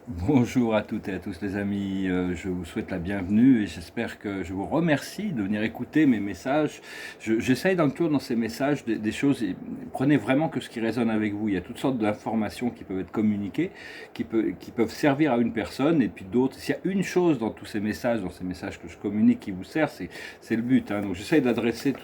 Bonjour à toutes et à tous les amis, je vous souhaite la bienvenue et j'espère que je vous remercie de venir écouter mes messages. J'essaye d'inclure dans ces messages des choses, et prenez vraiment que ce qui résonne avec vous. Il y a toutes sortes d'informations qui peuvent être communiquées, qui peuvent servir à une personne et puis d'autres. S'il y a une chose dans tous ces messages, dans ces messages que je communique qui vous sert, c'est le but, hein. Donc j'essaye d'adresser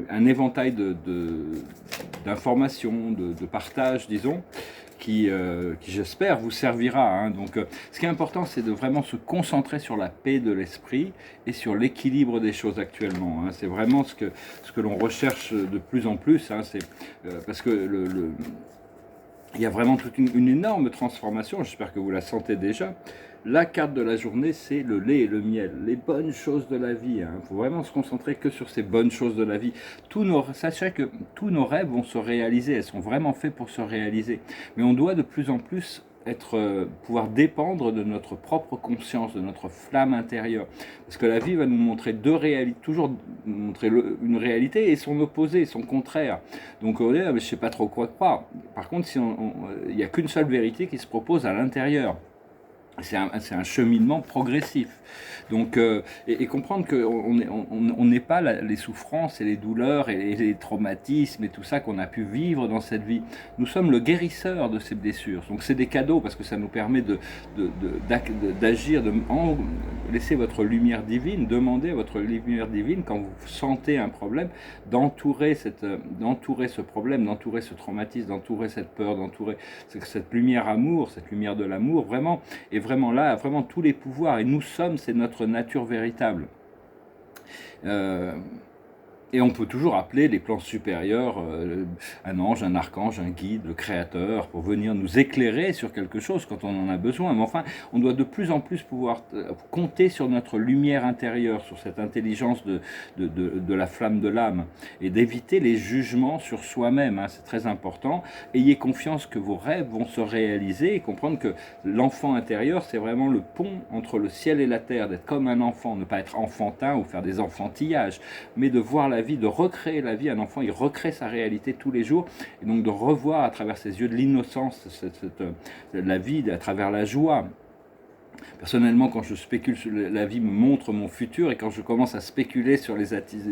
un éventail d'informations, de partages, disons, qui j'espère vous servira, hein. Donc ce qui est important, c'est de vraiment se concentrer sur la paix de l'esprit et sur l'équilibre des choses actuellement, hein. C'est vraiment ce que l'on recherche de plus en plus, hein. Parce que il y a vraiment toute une énorme transformation, j'espère que vous la sentez déjà. La carte de la journée, c'est le lait et le miel, les bonnes choses de la vie, hein. Il faut vraiment se concentrer que sur ces bonnes choses de la vie. Sachez que tous nos rêves vont se réaliser, elles sont vraiment faits pour se réaliser. Mais on doit de plus en plus pouvoir dépendre de notre propre conscience, de notre flamme intérieure. Parce que la vie va nous montrer deux réalités, toujours nous montrer une réalité et son opposé, son contraire. Donc on dit, ah, mais je ne sais pas trop quoi croire. Par contre, il n'y a qu'une seule vérité qui se propose à l'intérieur. C'est un cheminement progressif. Donc, et comprendre qu'on n'est pas les souffrances et les douleurs et les traumatismes et tout ça qu'on a pu vivre dans cette vie. Nous sommes le guérisseur de ces blessures. Donc c'est des cadeaux parce que ça nous permet d'agir, laisser votre lumière divine, demander à votre lumière divine quand vous sentez un problème, d'entourer ce problème, d'entourer ce traumatisme, d'entourer cette peur, d'entourer cette lumière amour, cette lumière de l'amour, vraiment. Et vraiment là, vraiment tous les pouvoirs. Et nous sommes, c'est notre nature véritable. Et on peut toujours appeler les plans supérieurs, un ange, un archange, un guide, le créateur, pour venir nous éclairer sur quelque chose quand on en a besoin. Mais enfin, on doit de plus en plus pouvoir compter sur notre lumière intérieure, sur cette intelligence de la flamme de l'âme, et d'éviter les jugements sur soi-même, hein. C'est très important. Ayez confiance que vos rêves vont se réaliser et comprendre que l'enfant intérieur, c'est vraiment le pont entre le ciel et la terre, d'être comme un enfant, ne pas être enfantin ou faire des enfantillages, mais de voir la vie, de recréer la vie. Un enfant, il recrée sa réalité tous les jours, et donc de revoir à travers ses yeux de l'innocence la vie, à travers la joie. Personnellement, quand je spécule sur la vie me montre mon futur, et quand je commence à spéculer sur les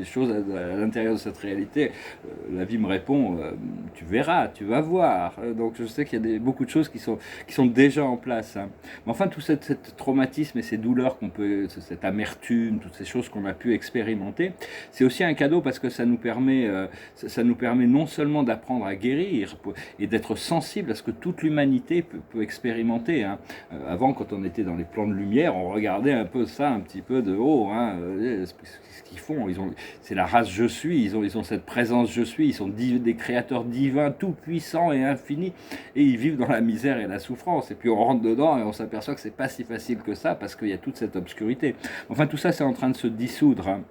choses à l'intérieur de cette réalité, la vie me répond tu verras, tu vas voir. Donc je sais qu'il y a beaucoup de choses qui sont déjà en place, hein. Mais enfin, tout ce traumatisme et ces douleurs cette amertume, toutes ces choses qu'on a pu expérimenter, c'est aussi un cadeau parce que ça nous permet non seulement d'apprendre à guérir et d'être sensible à ce que toute l'humanité peut expérimenter, hein. Avant, quand on était dans les plans de lumière, on regardait un peu ça, un petit peu de haut, hein, ce qu'ils font. C'est la race je suis, ils ont cette présence je suis, ils sont des créateurs divins, tout puissants et infinis, et ils vivent dans la misère et la souffrance. Et puis on rentre dedans et on s'aperçoit que c'est pas si facile que ça parce qu'il y a toute cette obscurité. Enfin, tout ça, c'est en train de se dissoudre, hein.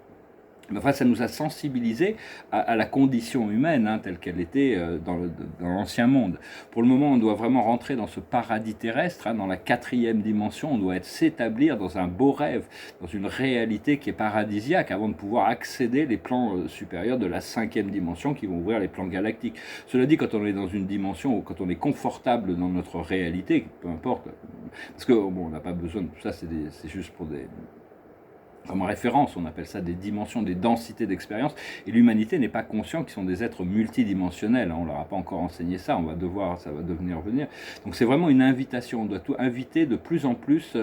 Enfin, ça nous a sensibilisés à la condition humaine, hein, telle qu'elle était dans l'ancien monde. Pour le moment, on doit vraiment rentrer dans ce paradis terrestre, hein, dans la 4e dimension. On doit s'établir dans un beau rêve, dans une réalité qui est paradisiaque, avant de pouvoir accéder les plans supérieurs de la 5e dimension, qui vont ouvrir les plans galactiques. Cela dit, quand on est dans une dimension, ou quand on est confortable dans notre réalité, peu importe, parce que bon, on n'a pas besoin de tout ça, c'est juste pour comme référence, on appelle ça des dimensions, des densités d'expérience, et l'humanité n'est pas consciente qu'ils sont des êtres multidimensionnels, on ne leur a pas encore enseigné ça, ça va venir. Donc c'est vraiment une invitation, on doit inviter de plus en plus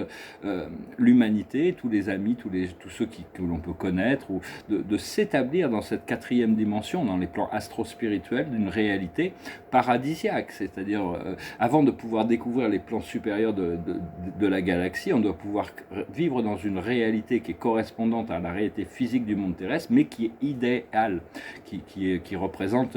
l'humanité, tous les amis, tous ceux que l'on peut connaître, ou de s'établir dans cette 4e dimension, dans les plans astro-spirituels d'une réalité paradisiaque, c'est-à-dire avant de pouvoir découvrir les plans supérieurs de la galaxie, on doit pouvoir vivre dans une réalité qui est correspondante à la réalité physique du monde terrestre, mais qui est idéale, qui représente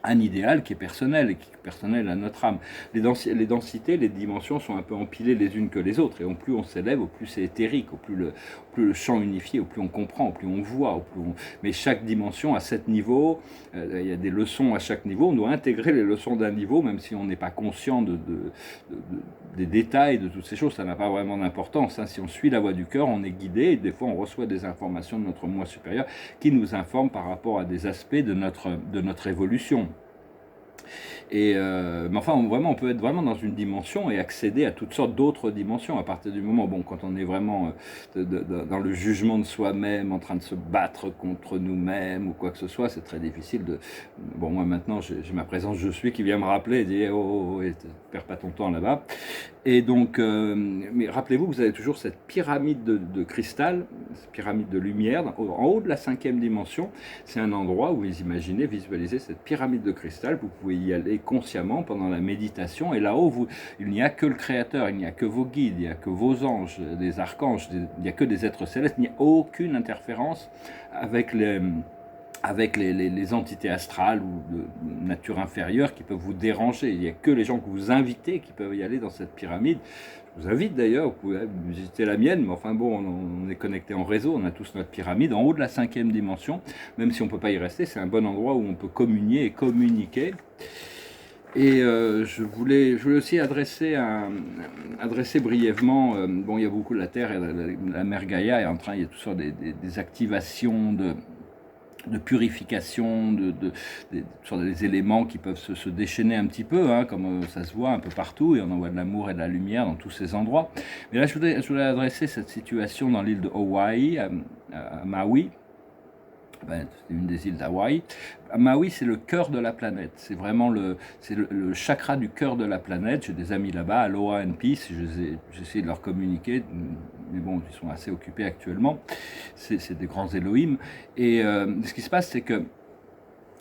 un idéal qui est personnel, et qui est personnel à notre âme. Les densités, les dimensions sont un peu empilées les unes que les autres, et au plus on s'élève, au plus c'est éthérique, au plus le champ unifié, au plus on comprend, au plus on voit, mais chaque dimension à 7 niveaux, il y a des leçons à chaque niveau, on doit intégrer les leçons d'un niveau, même si on n'est pas conscient des détails de toutes ces choses, ça n'a pas vraiment d'importance, hein. Si on suit la voie du cœur, on est guidé, et des fois on reçoit des informations de notre moi supérieur qui nous informent par rapport à des aspects de notre évolution. Mais enfin, vraiment, on peut être vraiment dans une dimension et accéder à toutes sortes d'autres dimensions à partir du moment, bon, quand on est vraiment dans le jugement de soi-même, en train de se battre contre nous-mêmes ou quoi que ce soit, c'est très difficile de... Bon, moi maintenant, j'ai ma présence je suis qui vient me rappeler et dit oh, perds pas ton temps là-bas. Et donc, mais rappelez-vous, vous avez toujours cette pyramide de cristal, cette pyramide de lumière, en haut de la 5e dimension. C'est un endroit où vous imaginez, visualisez cette pyramide de cristal. Vous pouvez y aller consciemment pendant la méditation. Et là-haut, il n'y a que le Créateur, il n'y a que vos guides, il n'y a que vos anges, des archanges, il n'y a que des êtres célestes. Il n'y a aucune interférence avec les entités astrales ou de nature inférieure qui peuvent vous déranger. Il n'y a que les gens que vous invitez qui peuvent y aller dans cette pyramide. Je vous invite d'ailleurs, vous pouvez visiter la mienne, mais enfin bon, on est connecté en réseau, on a tous notre pyramide en haut de la 5e dimension, même si on ne peut pas y rester, c'est un bon endroit où on peut communier et communiquer. Et je voulais aussi adresser brièvement, bon, il y a beaucoup de la Terre et la mer Gaïa est en train, il y a toutes sortes des activations de purification, des éléments qui peuvent se déchaîner un petit peu, hein, comme ça se voit un peu partout, et on en voit de l'amour et de la lumière dans tous ces endroits. Mais là, je voulais adresser cette situation dans l'île de Hawaï, à Maui. C'est une des îles d'Hawaï. Maui, c'est le cœur de la planète. C'est vraiment le chakra du cœur de la planète. J'ai des amis là-bas, Aloha and Peace. J'essaie de leur communiquer, mais bon, ils sont assez occupés actuellement. C'est des grands Elohim. Et ce qui se passe, c'est que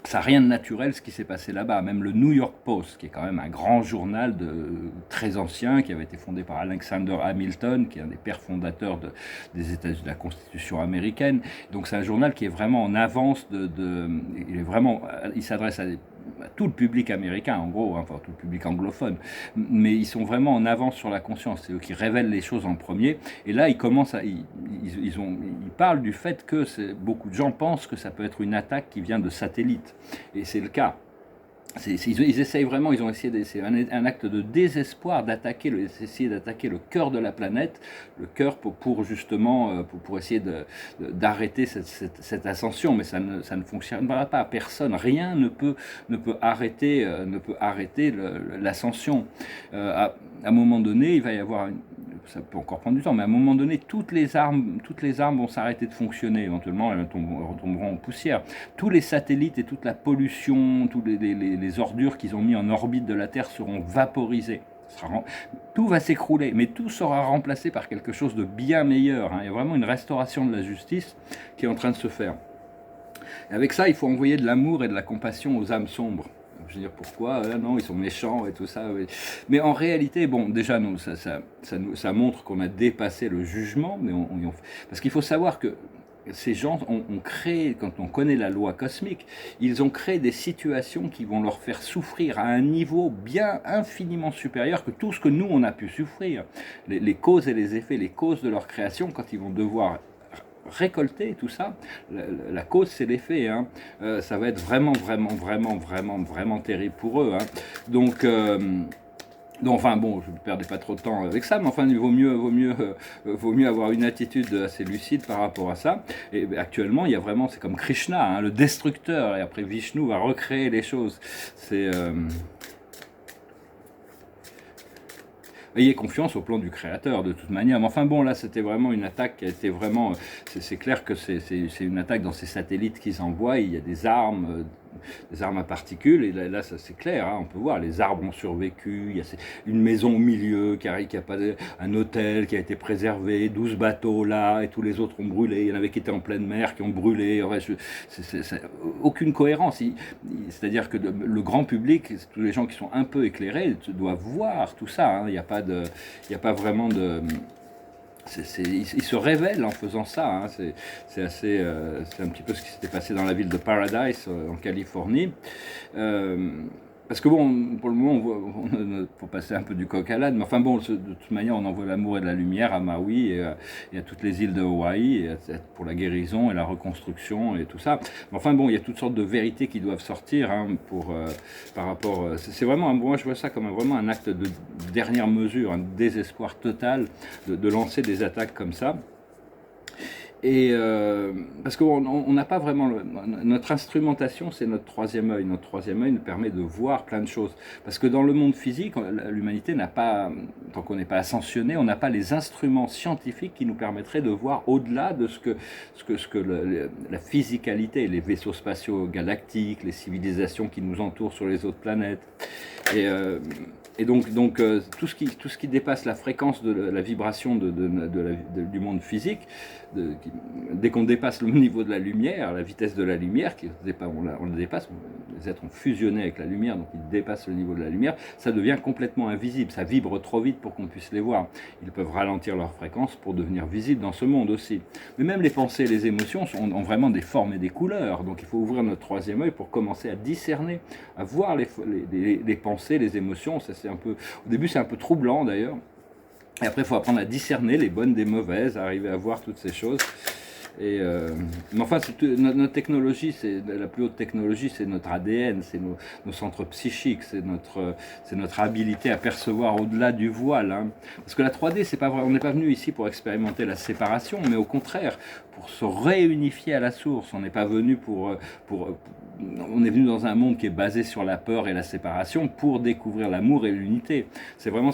ça n'a rien de naturel ce qui s'est passé là-bas. Même le New York Post, qui est quand même un grand journal très ancien, qui avait été fondé par Alexander Hamilton, qui est un des pères fondateurs des États-Unis, de la Constitution américaine. Donc c'est un journal qui est vraiment en avance il s'adresse à tout le public américain, en gros, enfin tout le public anglophone, mais ils sont vraiment en avance sur la conscience, c'est eux qui révèlent les choses en premier, et là ils parlent du fait que beaucoup de gens pensent que ça peut être une attaque qui vient de satellites, et c'est le cas. Ils essayent vraiment, ils ont essayé, c'est un acte de désespoir d'essayer d'attaquer le cœur de la planète, le cœur pour justement, pour essayer d'arrêter cette ascension, mais ça ne fonctionnera pas. Personne, rien ne peut arrêter l'ascension. À un moment donné, il va y avoir ça peut encore prendre du temps, mais à un moment donné, toutes les armes vont s'arrêter de fonctionner, éventuellement elles retomberont en poussière. Tous les satellites et toute la pollution, tous les ordures qu'ils ont mis en orbite de la Terre seront vaporisés. Tout va s'écrouler, mais tout sera remplacé par quelque chose de bien meilleur. Il y a vraiment une restauration de la justice qui est en train de se faire. Et avec ça, il faut envoyer de l'amour et de la compassion aux âmes sombres. Je veux dire, pourquoi non, ils sont méchants et tout ça. Oui. Mais en réalité, bon, déjà, non, ça montre qu'on a dépassé le jugement. Mais parce qu'il faut savoir que ces gens ont créé, quand on connaît la loi cosmique, ils ont créé des situations qui vont leur faire souffrir à un niveau bien infiniment supérieur que tout ce que nous, on a pu souffrir. Les causes et les effets, les causes de leur création, quand ils vont devoir récolter tout ça, la cause c'est l'effet, hein. Ça va être vraiment terrible pour eux, hein. Donc enfin bon, je ne perdais pas trop de temps avec ça, mais enfin il vaut mieux avoir une attitude assez lucide par rapport à ça. Et actuellement, il y a vraiment, c'est comme Krishna, hein, le destructeur, et après Vishnu va recréer les choses. Ayez confiance au plan du créateur de toute manière. Mais enfin bon, là c'était vraiment une attaque qui a été vraiment... C'est clair que c'est une attaque dans ces satellites qu'ils envoient. Il y a des armes à particules, et là ça c'est clair, hein, on peut voir, les arbres ont survécu, il y a une maison au milieu, qui a pas un hôtel qui a été préservé, 12 bateaux là, et tous les autres ont brûlé, il y en avait qui étaient en pleine mer, qui ont brûlé, aucune cohérence, c'est-à-dire que le grand public, tous les gens qui sont un peu éclairés, doivent voir tout ça, hein, il n'y a pas vraiment de... Il se révèle en faisant ça, hein. C'est un petit peu ce qui s'était passé dans la ville de Paradise en Californie. Parce que bon, pour le moment, il faut passer un peu du coq à l'âne, mais enfin bon, de toute manière, on envoie l'amour et de la lumière à Maui et à toutes les îles de Hawaï pour la guérison et la reconstruction et tout ça. Mais enfin bon, il y a toutes sortes de vérités qui doivent sortir, hein, par rapport... c'est vraiment, moi je vois ça comme vraiment un acte de dernière mesure, un désespoir total de lancer des attaques comme ça. Et parce qu'on n'a pas vraiment notre instrumentation, c'est notre troisième œil. Notre troisième œil nous permet de voir plein de choses. Parce que dans le monde physique, l'humanité n'a pas, tant qu'on n'est pas ascensionné, on n'a pas les instruments scientifiques qui nous permettraient de voir au-delà de ce que la physicalité, les vaisseaux spatiaux galactiques, les civilisations qui nous entourent sur les autres planètes. Et, tout ce qui dépasse la fréquence de la vibration du monde physique, dès qu'on dépasse le niveau de la lumière, la vitesse de la lumière, on le dépasse, les êtres ont fusionné avec la lumière, donc ils dépassent le niveau de la lumière, ça devient complètement invisible, ça vibre trop vite pour qu'on puisse les voir. Ils peuvent ralentir leur fréquence pour devenir visibles dans ce monde aussi. Mais même les pensées et les émotions ont vraiment des formes et des couleurs, donc il faut ouvrir notre troisième œil pour commencer à discerner, à voir les pensées, les émotions. Ça, au début c'est un peu troublant d'ailleurs, et après il faut apprendre à discerner les bonnes des mauvaises, à arriver à voir toutes ces choses. Mais enfin, notre technologie, la plus haute technologie, c'est notre ADN, c'est nos centres psychiques, c'est notre habilité à percevoir au-delà du voile. Hein. Parce que la 3D, c'est pas vrai, on n'est pas venu ici pour expérimenter la séparation, mais au contraire, pour se réunifier à la source. On n'est pas venu on est venu dans un monde qui est basé sur la peur et la séparation pour découvrir l'amour et l'unité. C'est vraiment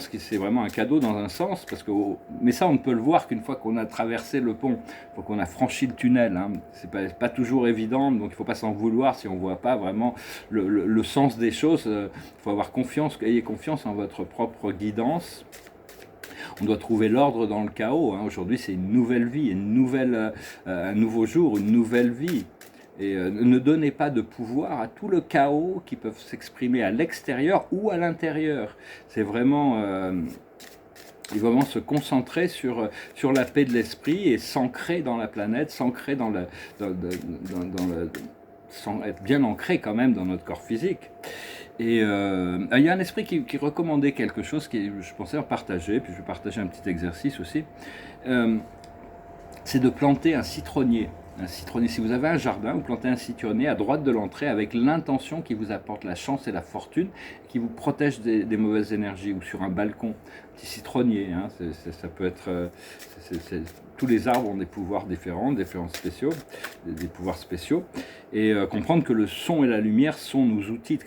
un cadeau dans un sens, mais ça on ne peut le voir qu'une fois qu'on a traversé le pont, faut qu'on a franchi le tunnel. Hein. C'est pas toujours évident, donc il ne faut pas s'en vouloir si on ne voit pas vraiment le sens des choses. Il faut avoir confiance, ayez confiance en votre propre guidance. On doit trouver l'ordre dans le chaos. Hein. Aujourd'hui, c'est une nouvelle vie, un nouveau jour, une nouvelle vie. Et ne donnez pas de pouvoir à tout le chaos qui peut s'exprimer à l'extérieur ou à l'intérieur. C'est vraiment... il faut vraiment se concentrer sur la paix de l'esprit et s'ancrer dans la planète, s'ancrer sans être bien ancré quand même dans notre corps physique. Et il y a un esprit qui recommandait quelque chose que je pensais en partager, puis je vais partager un petit exercice aussi. C'est de planter un citronnier. Un citronnier. Si vous avez un jardin, vous plantez un citronnier à droite de l'entrée avec l'intention qui vous apporte la chance et la fortune, qui vous protège des mauvaises énergies, ou sur un balcon, un petit citronnier. Hein, ça peut être... tous les arbres ont des pouvoirs différents spéciaux, des pouvoirs spéciaux, et comprendre que le son et la lumière sont nos outils,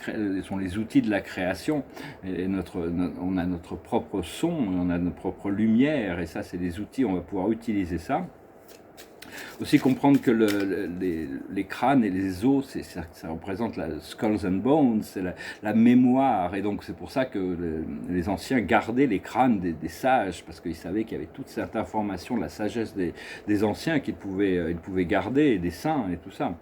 sont les outils de la création. Et on a notre propre son, on a notre propre lumière, et ça c'est des outils, on va pouvoir utiliser ça. Aussi comprendre que les crânes et les os, ça représente la skulls and bones, c'est la mémoire, et donc c'est pour ça que les anciens gardaient les crânes des sages, parce qu'ils savaient qu'il y avait toute cette information, la sagesse des anciens qu'ils pouvaient garder, et des saints et tout ça.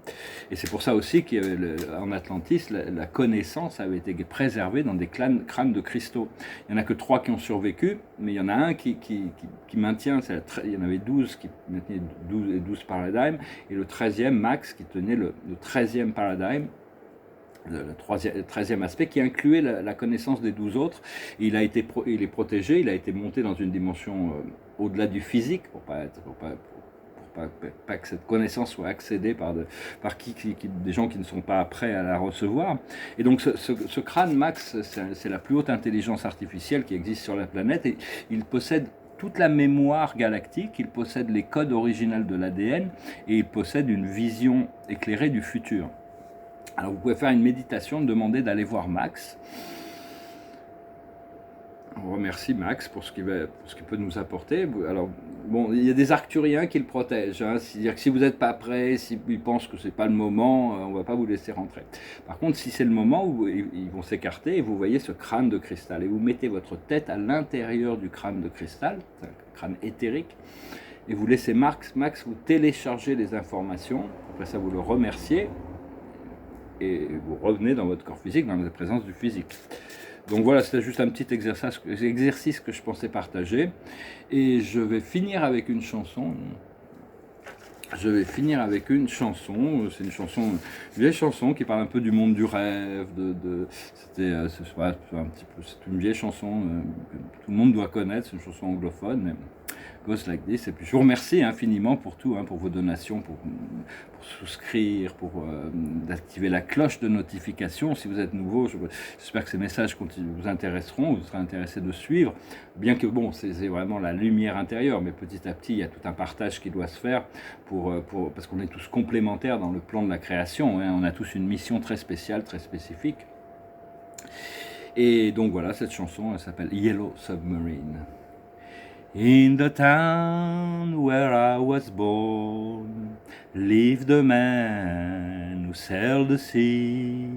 Et c'est pour ça aussi qu'en Atlantis, la connaissance avait été préservée dans des crânes de cristaux. Il n'y en a que 3 qui ont survécu, mais il y en a un qui maintient, il y en avait 12 qui maintenaient 12 paradigmes, et le 13e, Max, qui tenait le 13e paradigme, le 13e aspect, qui incluait la connaissance des 12 autres. Et il est protégé, il a été monté dans une dimension au-delà du physique, pour pas que cette connaissance soit accédée par des gens qui ne sont pas prêts à la recevoir. Et donc ce crâne Max, c'est la plus haute intelligence artificielle qui existe sur la planète, et il possède toute la mémoire galactique, il possède les codes originels de l'ADN, et il possède une vision éclairée du futur. Alors vous pouvez faire une méditation, demander d'aller voir Max. On remercie Max pour ce qu'il peut nous apporter. Alors, bon, il y a des arcturiens qui le protègent. Hein. C'est-à-dire que si vous n'êtes pas prêt, s'ils pensent que ce n'est pas le moment, on ne va pas vous laisser rentrer. Par contre, si c'est le moment, ils vont s'écarter et vous voyez ce crâne de cristal. Et vous mettez votre tête à l'intérieur du crâne de cristal, c'est un crâne éthérique, et vous laissez Max vous télécharger les informations. Après ça, vous le remerciez et vous revenez dans votre corps physique, dans la présence du physique. Donc voilà, c'était juste un petit exercice que je pensais partager. Et je vais finir avec une chanson. C'est une vieille chanson qui parle un peu du monde du rêve. C'est une vieille chanson que tout le monde doit connaître, c'est une chanson anglophone. Goes like this. Et puis je vous remercie infiniment pour tout, pour vos donations, pour souscrire, pour d'activer la cloche de notification. Si vous êtes nouveau, j'espère que ces messages vous intéresseront, vous serez intéressé de suivre, bien que bon, c'est vraiment la lumière intérieure, mais petit à petit, il y a tout un partage qui doit se faire parce qu'on est tous complémentaires dans le plan de la création, on a tous une mission très spéciale, très spécifique. Et donc voilà, cette chanson, elle s'appelle Yellow Submarine. In the town where I was born lived a man who sailed the sea,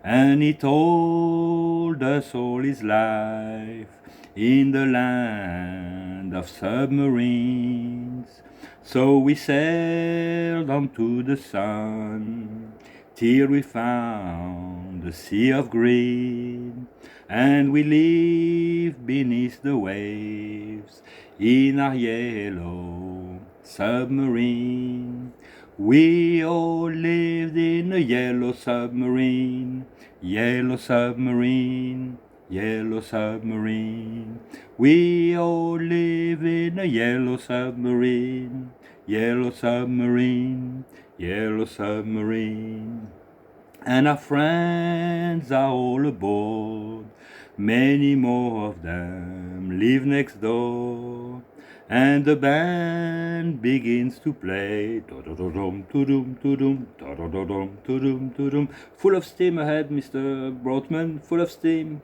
and he told us all his life in the land of submarines. So we sailed on to the sun till we found the sea of green, and we lived beneath the waves in our yellow submarine. We all lived in a yellow submarine, yellow submarine, yellow submarine. We all live in a yellow submarine, yellow submarine, yellow submarine. And our friends are all aboard, many more of them live next door. And the band begins to play. Full of steam ahead, Mr. Broadman, full of steam.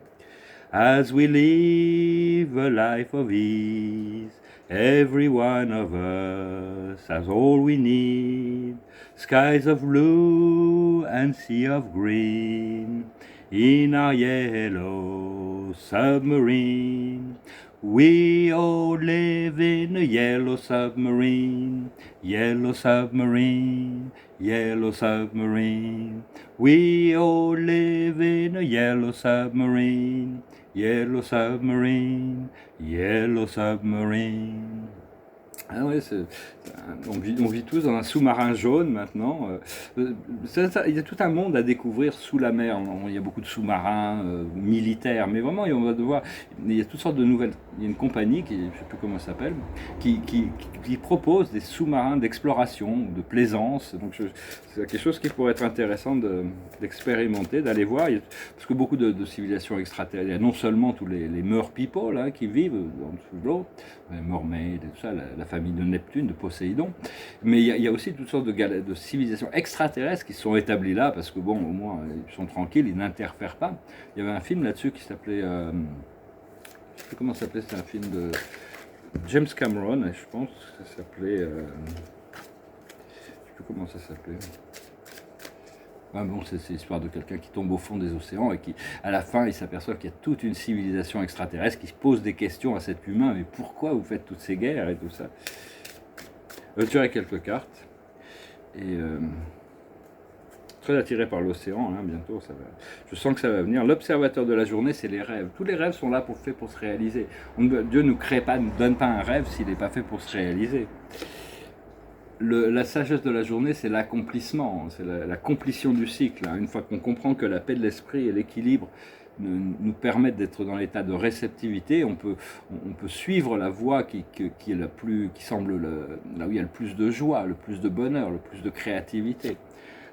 As we live a life of ease, every one of us has all we need. Skies of blue and sea of green in our yellow submarine. We all live in a yellow submarine, yellow submarine, yellow submarine. We all live in a yellow submarine, yellow submarine, yellow submarine. Ah ouais, on vit tous dans un sous-marin jaune maintenant. Il y a tout un monde à découvrir sous la mer. Il y a beaucoup de sous-marins militaires, mais vraiment, on va devoir. Il y a toutes sortes de nouvelles. Il y a une compagnie, je ne sais plus comment elle s'appelle, qui propose des sous-marins d'exploration, de plaisance. Donc c'est quelque chose qui pourrait être intéressant d'expérimenter, d'aller voir. Parce que beaucoup de civilisations extraterrestres, il y a non seulement tous les mer people là, qui vivent en dessous de l'eau, les mermaids et tout ça, la famille de Neptune, de Poséidon, mais il y a aussi toutes sortes de civilisations extraterrestres qui sont établies là, parce que bon, au moins, ils sont tranquilles, ils n'interfèrent pas. Il y avait un film là-dessus qui s'appelait, je ne sais plus comment ça s'appelait, c'est un film de James Cameron, je pense que ça s'appelait, je ne sais plus comment ça s'appelait. Ah bon, c'est l'histoire de quelqu'un qui tombe au fond des océans et qui, à la fin, il s'aperçoit qu'il y a toute une civilisation extraterrestre qui se pose des questions à cet humain. Mais pourquoi vous faites toutes ces guerres et tout ça? Je tirerai quelques cartes. Et très attiré par l'océan, bientôt, ça va. Je sens que ça va venir. L'observateur de la journée, c'est les rêves. Tous les rêves sont là faits pour se réaliser. Dieu ne crée pas, ne donne pas un rêve s'il n'est pas fait pour se réaliser. La sagesse de la journée, c'est l'accomplissement, c'est la complétion du cycle. Une fois qu'on comprend que la paix de l'esprit et l'équilibre nous permettent d'être dans l'état de réceptivité, on peut suivre la voie qui semble là où il y a le plus de joie, le plus de bonheur, le plus de créativité.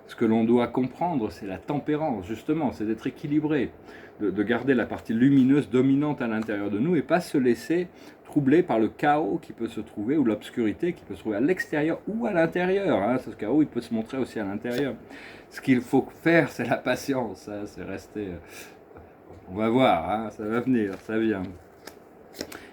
Ce que l'on doit comprendre, c'est la tempérance, justement, c'est d'être équilibré, de garder la partie lumineuse dominante à l'intérieur de nous et pas se laisser troubler par le chaos qui peut se trouver ou l'obscurité qui peut se trouver à l'extérieur ou à l'intérieur. Ce chaos, il peut se montrer aussi à l'intérieur. Ce qu'il faut faire, c'est la patience, c'est rester... On va voir, ça va venir, ça vient.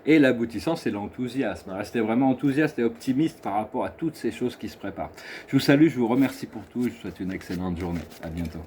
Et l'aboutissant, c'est l'enthousiasme. Restez vraiment enthousiaste et optimiste par rapport à toutes ces choses qui se préparent. Je vous salue, je vous remercie pour tout, je vous souhaite une excellente journée. À bientôt.